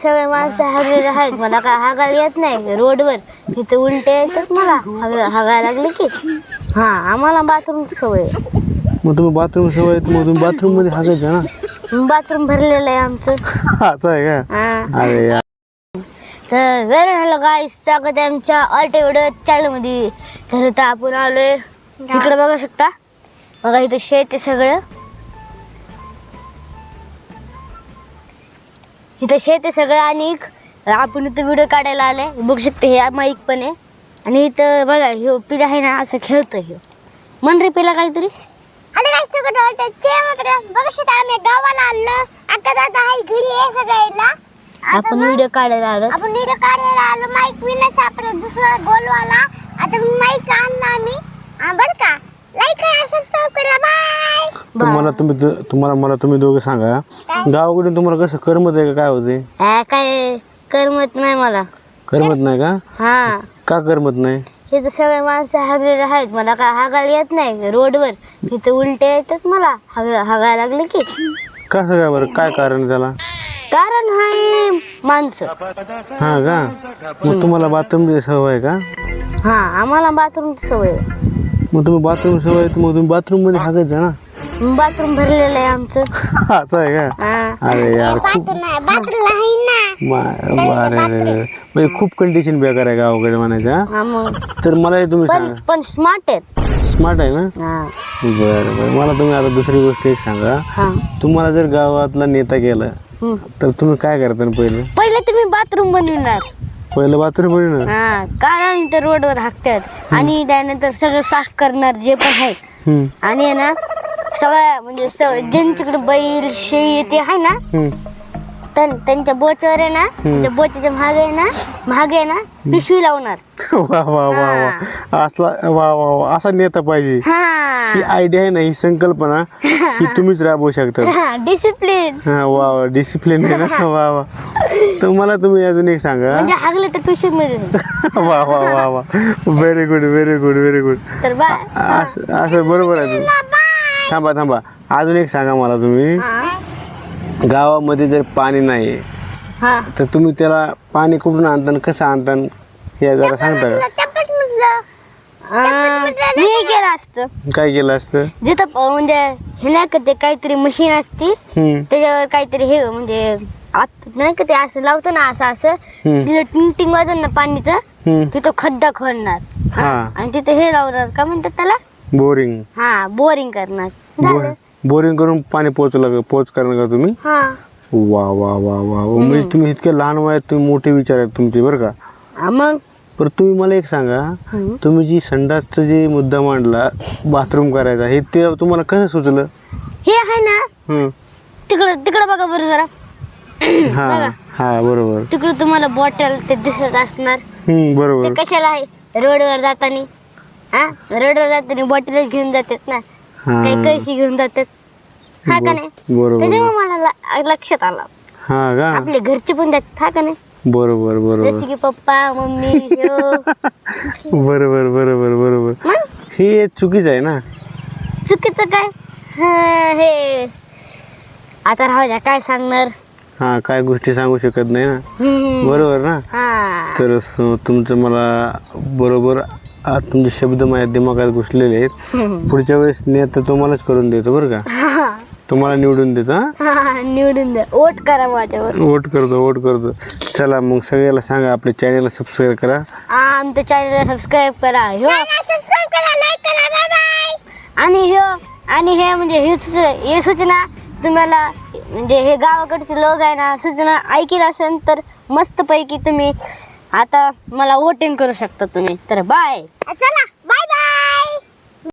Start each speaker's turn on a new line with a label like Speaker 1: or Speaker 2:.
Speaker 1: सगळे माणसं हागलेले आहेत, मला काय हागायला येत नाही रोडवर. इथं उलटे येतात मला हागायला लागले की. हा, आम्हाला बाथरूमची सवय आहे.
Speaker 2: मग तुम्ही बाथरूम सवय आहे, मग तुम्ही बाथरूम मध्ये हागायचं ना.
Speaker 1: बाथरूम भरलेलं आहे आमचं.
Speaker 2: असं आहे का?
Speaker 1: हा.
Speaker 2: अरे यार.
Speaker 1: तर वेळ झालं गाईस, स्वागत आहे आमच्या अल्टे व्हिडिओ चॅनलमध्ये. तर इथं आपण आलोय, इकडे बघू शकता. बघा इथं शेत आहे सगळं. इथं शेत आहे सगळं आणि आपण इथं व्हिडिओ काढायला आले. बघू शकते हे माईक पण आहे. आणि इथं बघा ह्यो पिला आहे ना, असं खेळतोय ह्यो. मन रे पिला काहीतरी. बघू शकता आम्ही गावाला आलो. आता दादा हाय घरी आहे सगळ्याला. आपण व्हिडिओ काढायला आलो. माईक विना सापडला दुसरा गोलवाला. आता माईक आणला आम्ही. बरं का, लाईक करा, सबस्क्राइब करा. बाय.
Speaker 2: मला तुम्ही दोघे सांगा, गावाकडून तुम्हाला कसं करमत आहे का, काय होते?
Speaker 1: काय करमत नाही मला.
Speaker 2: करमत नाही का?
Speaker 1: हा,
Speaker 2: का करमत नाही?
Speaker 1: इथं सगळे माणसं हागलेले आहेत, मला काय हागायला येत नाही रोडवर. इथं उलटे येतात मला हागायला लागले की.
Speaker 2: कसं काय बरं, काय कारण त्याला?
Speaker 1: कारण हाय माणसं.
Speaker 2: हा का? मग तुम्हाला बाथरूमची सवय आहे का?
Speaker 1: हा, आम्हाला बाथरूमची सवय आहे.
Speaker 2: मग तुम्ही बाथरूम सवय आहे, मग तुम्ही बाथरूम मध्ये हागायचं ना.
Speaker 1: बाथरूम भरलेलं आहे आमचं.
Speaker 2: असं आहे का?
Speaker 1: हा.
Speaker 2: अरे यार, खूप म्हणजे खूप कंडिशन बेकार आहे गावाकडे म्हणायचं.
Speaker 1: हा मग.
Speaker 2: तर मला हे तुम्ही सांगा.
Speaker 1: पण स्मार्ट आहेत.
Speaker 2: स्मार्ट आहे ना?
Speaker 1: हा.
Speaker 2: बरं बरं, मला तुम्ही आता दुसरी गोष्ट एक सांगा.
Speaker 1: हा.
Speaker 2: तुम्हाला जर गावातला नेता केला तर तुम्ही काय करता
Speaker 1: पहिले तुम्ही बाथरूम बनविणार.
Speaker 2: पहिलं बाथरूम बनवणार.
Speaker 1: हा, कारण इथं रोडवर हाकतात आणि त्यानंतर सगळं साफ करणार जे पण आहे. आणि आहे ना, सगळ्या म्हणजे ज्यांच्याकडे बैल शेळी ते आहे ना, त्यांच्या बोचावर आहे ना, त्या बोचाच्या मागे आहे ना पिशवी लावणार.
Speaker 2: वा वा वा वा, असा नेता पाहिजे.
Speaker 1: हा,
Speaker 2: ही आयडिया आहे ना, ही संकल्पना ही तुम्हीच राबवू शकता.
Speaker 1: डिसिप्लिन.
Speaker 2: हा, वा वा, डिसिप्लिन आहे ना. वा वा. तर मला तुम्ही अजून एक सांगा.
Speaker 1: म्हणजे हागले तर पिशवी मध्ये.
Speaker 2: वा वा वा वा, very good very good very good.
Speaker 1: तर बाय.
Speaker 2: असं बरोबर आहे. थांबा, अजून एक सांगा मला तुम्ही. गावामध्ये जर पाणी नाही तर तुम्ही त्याला पाणी कुठून आणता, कसं आणता, हे जरा सांगता का?
Speaker 1: हे केलं असतं.
Speaker 2: काय केलं असतं?
Speaker 1: जिथं म्हणजे हे नाही का, ते काहीतरी मशीन असती त्याच्यावर काहीतरी हे म्हणजे नाही का, ते असं लावतं ना, असं तिथं टिंग टिंग वाजन ना पाणीचं, तिथं खड्डा खोदणार आणि तिथे हे लावणार, काय म्हणतात त्याला,
Speaker 2: बोरिंग.
Speaker 1: हा, बोरिंग करणार.
Speaker 2: बोरिंग करून पाणी पोच करणार का तुम्ही?
Speaker 1: हा.
Speaker 2: वा वा वा वा, म्हणजे तुम्ही इतके लहान वयात तुम्ही मोठे विचार आहेत तुमचे, बरं का.
Speaker 1: मग
Speaker 2: पण तुम्ही मला एक सांगा, तुम्ही जी संडासचा जे मुद्दा मांडला बाथरूम करायचा, हे ते तुम्हाला कसं सुचलं?
Speaker 1: हे आहे ना, तिकडं बघा बरं जरा.
Speaker 2: हा हा, बरोबर.
Speaker 1: तिकडं तुम्हाला बॉटल ते दिसत असणार.
Speaker 2: बरोबर.
Speaker 1: ते कशाला आहे? रोडवर जातानी. हा, रोडवर जातानी बॉटलच घेऊन जातात ना, काही कळशी घेऊन जातात. हा का नाही?
Speaker 2: बरोबर.
Speaker 1: त्याच्यामुळे मला लक्षात आलं.
Speaker 2: हा का?
Speaker 1: आपले घरचे पण जातात. हा का नाही?
Speaker 2: बरोबर बरोबर.
Speaker 1: जसे की पप्पा मम्मी.
Speaker 2: बरोबर बरोबर बरोबर. हे चुकीचं आहे ना.
Speaker 1: चुकीचं काय? हे आता राहू द्या, काय सांगणार.
Speaker 2: हा, काय गोष्टी सांगू शकत नाही ना. बरोबर ना. तर तुमचं मला बरोबर तुमचे शब्द माझ्या दिमागात घुसलेले आहेत. पुढच्या वेळेस नेता तुम्हालाच करून देतो, बरं का. तुम्हाला निवडून देतो.
Speaker 1: निवडून द्या, वोट करा माझ्यावर.
Speaker 2: वोट करतो. चला मग सगळ्याला सांगा, आपल्या चॅनलला सबस्क्राईब करा.
Speaker 1: आमच्या चॅनलला सबस्क्राईब करा. सबस्क्राईब करा, लाईक करा. Bye bye. आणि हे म्हणजे हे सूचना तुम्हाला, म्हणजे हे गावाकडचे लोक आहे ना, सूचना ऐकली असेल तर मस्तपैकी तुम्ही आता मला वोटिंग करू शकता तुम्ही. तर बाय. चला.